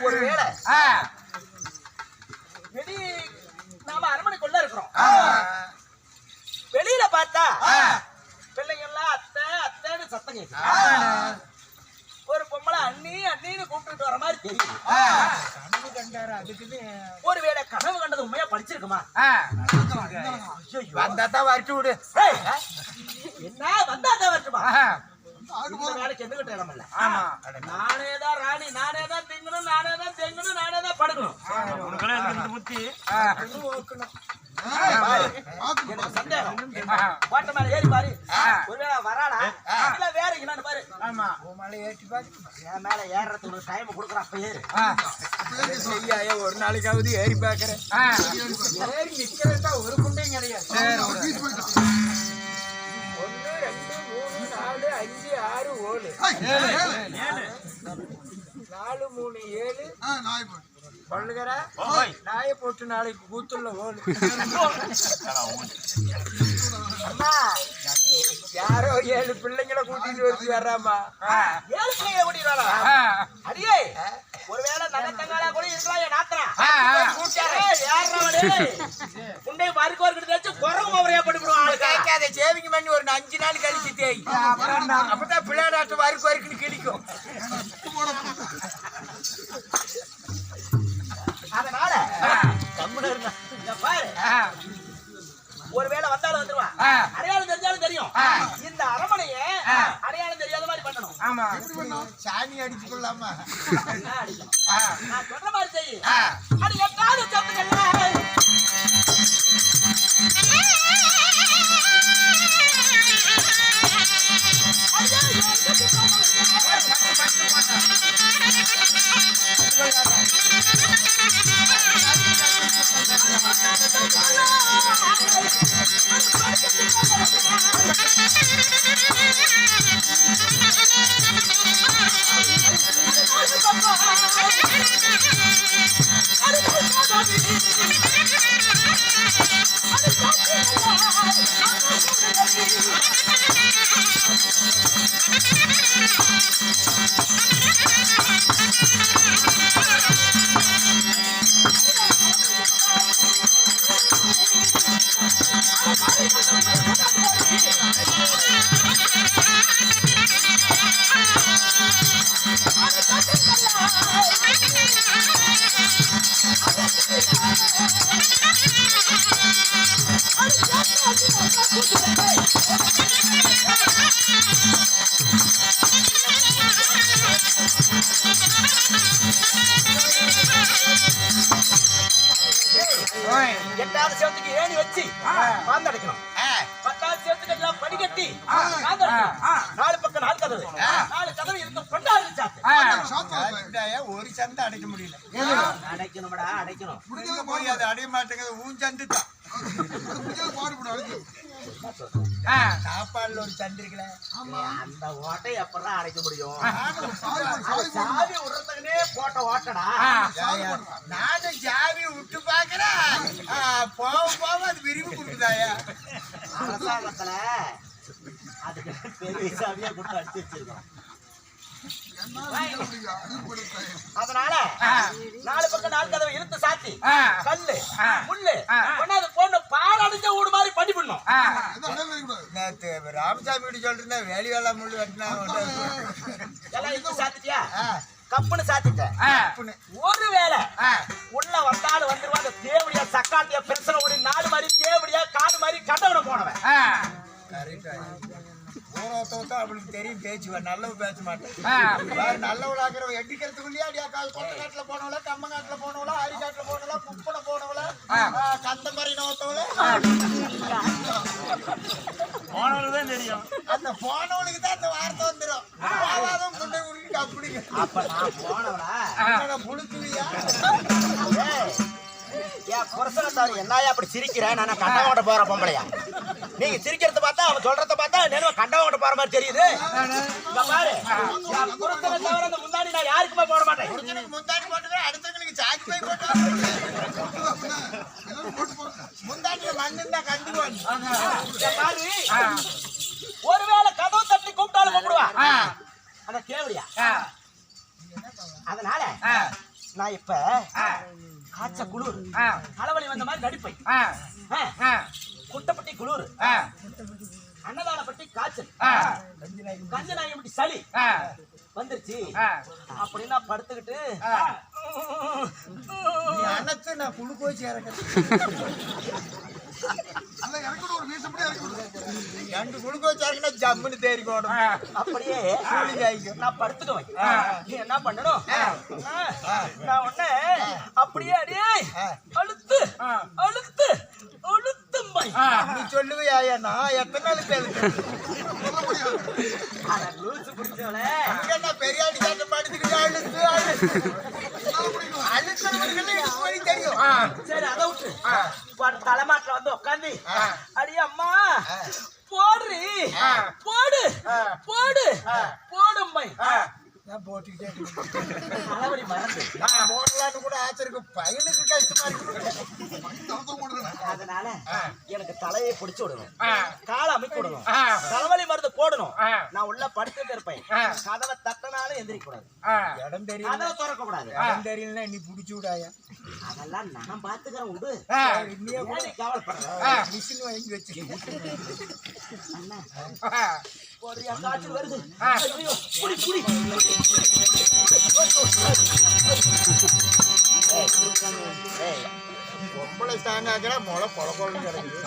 ஒருவேளை வெளி நாம அரண்மனைக்குள்ள இருக்கிறோம். வெளியில பார்த்தா பிள்ளைங்க எல்லாம் அத்தை அத்தைன்னு சத்தம் கேட்குது. ஒரு பொம்பளை அண்ணி அண்ணின்னு கூப்பிட்டு வர மாதிரி தெரியுது. ஒருவேளை கனவு கண்டது உண்மையா படிச்சிருக்குமா? வந்தாதான் வரட்டு விடு. என்ன வந்தாதான் வரட்டுமா? வேலைக்கு எதுக்கிட்ட இடம் இல்ல. நானேதான் ராணி, நானேதான் திங்கணும், நானேதான் தெங்கணும், நானேதான் படுக்கணும். சந்தேகம் கோட்டை மேல ஏறி பாரு. ஒருவேளை வராளா இல்ல வேற எங்கன்னு பாரு. என் மேல ஏறதுக்கு ஒரு டைம் கொடுக்குறேன். அப்ப ஏறு. ஒரு நாளைக்காவது ஏறி பாக்குறேன். ஏறி நிக்கிறதா ஒரு குண்டையும் கிடையாது. 1 2 3 4 5 6 7 4 3 7 சொல்லுகிற நாயை போட்டு நாளைக்கு கூத்துள்ள ஓடு. அம்மா யாரோ 7 பிள்ளைங்களை கூட்டிட்டு வந்து வர்றாமா. 7 பிள்ளைங்களை கூட்டிட்டு வரா? அடியே ஒருவேளை நகத்தங்காலா கூட இருக்கலாம். என் நாத்தனா குண்டை பருக்கு வரைக்கும் வச்சு குறவு அவரையா படிப்படுவோம். அதை சேவிங் பண்ணி ஒரு 5 நாள் கழிச்சு தேய். அப்பதான் பிள்ளையாட்டு வருக்கு வரைக்கும் கிடைக்கும். அதனால பாரு ஒருவேளை வந்தாலும் வந்துருவான். அடையாளம் தெரிஞ்சாலும் தெரியும். இந்த அரமனைய அடையாளம் தெரியாத மாதிரி பண்ணணும். ஆமா சாணி அடிச்சு கொள்ளாமா அடிக்கணும். நான் சொல்ற மாதிரி செய்யு. அது எட்டாவது சத்துக்கல்ல எட்டாவது சேவத்துக்கு ஏணி வச்சு பாந்து அடைக்கணும். 10வது சேவத்துக்கு எல்லாம் படிக்கட்டி பாந்து அடைக்கணும். 4 பக்கம் 4 கதவு, 4 கதவு இருந்து கொண்டாடு சாத்து. ஒரு சந்தை அடைக்க முடியல. அடைக்கணும்டா அடைக்கணும். போய் அதை அடைய மாட்டேங்குது. ஊஞ்சந்து தான் சாப்பாடுல ஒரு சண்டை இருக்குல்ல. அந்த ஓட்டை எப்பதான் அடைக்க முடியும்? சாவி விடுறதுக்குன்னே போட்ட ஓட்டடா. நானும் சாவி விட்டு பாக்குறேன். போக போக அது விரிவு கொடுக்குதாயா? அரசாங்கத்துல அதுக்கு பெரிய சாவியா கொடுத்து அடிச்சு வச்சிருக்கோம். அதனால 4 பக்கம் 4 கதவை இழுத்து சாத்தி கல்லு முள்ளு கொண்டாந்து பொண்ணு பால் அடிஞ்ச வீடு மாதிரி பண்ணி பண்ணும். நேத்து ராமசாமி கிட்ட சொல்றேன் வேலி வேலை முள்ளு வெட்டினா எல்லாம் இழுத்து சாத்திட்டியா? கப்புன்னு சாத்திட்ட. ஒருவேளை உள்ள வந்தாலும் வந்துருவா. அந்த தேவடியா சக்காத்திய பிரச்சனை ஓடி நாடு மாதிரி தேவடியா காடு மாதிரி கண்டவன போனவன். ஊரத்தோத்தா அவளுக்கு தெரியும் பேச்சுவேன், நல்லவ பேச மாட்டேன். நல்லவளாகிற எட்டிக்கிறதுக்குள்ளேயே அடியா கால் கொட்டை காட்டுல போனவள, கம்மங்காட்டுல போனவள, அரிக்காட்டுல போனவள, குப்பனை போனவள, கந்தமரி நோத்தவள போனவளுக்குதான் தெரியும். அந்த போனவளுக்கு தான் இந்த வார்த்தை வந்துடும். போவாதும் கொண்டை உருக்கிட்டு அப்படிங்க. அப்ப நான் போனவளா புழுத்துவியா? என் புருஷனை தவிர என்னையா அப்படி சிரிக்கிறேன்? நான் கண்டவங்கிட்ட போற பொம்பளையா? நீங்க சிரிக்கிறத பார்த்தா அவன் சொல்றத பார்த்தா நேரம் கண்டவங்கிட்ட போற மாதிரி தெரியுது. இங்க பாரு, என் புருஷனை தவிர அந்த முன்னாடி நான் யாருக்குமே போட மாட்டேன். புருஷனுக்கு முந்தாடி போட்டுக்கிறேன், அடுத்தவங்களுக்கு சாக்கி போய் போட்டு முந்தாட்டில மண்ணு தான் கண்டுக்குவாங்க. இங்க பாரு, ஒருவேளை கதவு தட்டி கூப்பிட்டாலும் கூப்பிடுவா அந்த கேவடியா. அதனால நான் இப்ப காய்ச்ச குளிர் தலைவலி வந்த மாதிரி நடிப்பேன். குட்டப்பட்டி குளிர், அன்னதானப்பட்டி காய்ச்சல், கஞ்சநாயகப்பட்டி சளி வந்துருச்சு அப்படின்னா படுத்துக்கிட்டு அனைத்து நான் குளுக்கோஸ் ரெண்டு குளுக்கோஸ் இறக்கினா ஜம்முன்னு தேறி போடும். அப்படியே நான் படுத்துக்குவேன். நீ என்ன பண்ணணும்? நான் உன்ன அப்படியே அடியே அழுத்து அழுத்து அழுத்தும்பை. நீ சொல்லுவியா? நான் எத்தனை நாள் பேசுறேன்? பெரியாடி காட்ட படுத்துக்கிட்டு அழுத்து அழுத்து தெரியும். சரி, அதை விட்டு தலைமாட்டில் வந்து உட்காந்து அடி அம்மா போடு போடு போடு போடும்பை போட்டுக்கிட்டே தலைவலி மறந்து போடலான்னு கூட ஆச்சரிக்கு. பையனுக்கு கஷ்டமா இருக்கு. அதனால எனக்கு தலையை பிடிச்சு விடணும், காலை அமைக்க விடணும், தலைவலி மருந்து போடணும். நான் உள்ள படுத்துட்டு இருப்பேன். கதவை தட்டினாலும் எந்திரிக்க கூடாது, இடம் தெரியல, கதவை திறக்க கூடாது. இடம் தெரியலன்னா நீ பிடிச்சு விடாயா? அதெல்லாம் நான் பாத்துக்கிறேன். விடு, இன்னையே கூட கவலைப்படுறேன். மிஷின் வாங்கி வச்சு போடுறியா? காய்ச்சல் வருது. ஐயோ, புடி புடி பொம்பளை ஸ்டாண்டாக்கிற முளை கொல கொலன்னு கிடக்குது.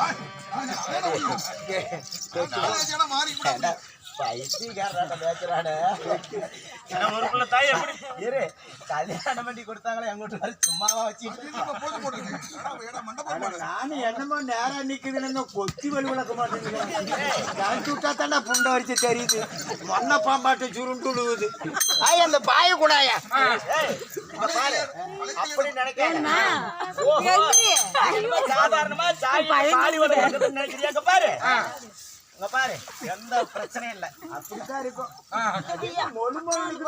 பைத்தியக்காரன் பேசுறானே. ஒரு தாய் எப்படி இரு, கல்யாணம் பண்ணி கொடுத்தாங்களே எங்கிட்ட வர சும்மாவா வச்சுட்டு நானும் என்னமோ நேரா நிக்குதுன்னு கொத்தி வலி விளக்க மாட்டேங்குது. சுட்டா தானே புண்டை வரிச்சு தெரியுது. மொன்ன பாம்பாட்டு சுருண்டு விழுவுது. அந்த பாய கூடாயா? அப்படி நினைக்கிறேன். சாதாரணமா நினைக்கிறியா? பாரு, இங்க பாரு, எந்த பிரச்சனையும் இல்லை. அப்படித்தான் இருக்கும். மொழு மொழிக்கு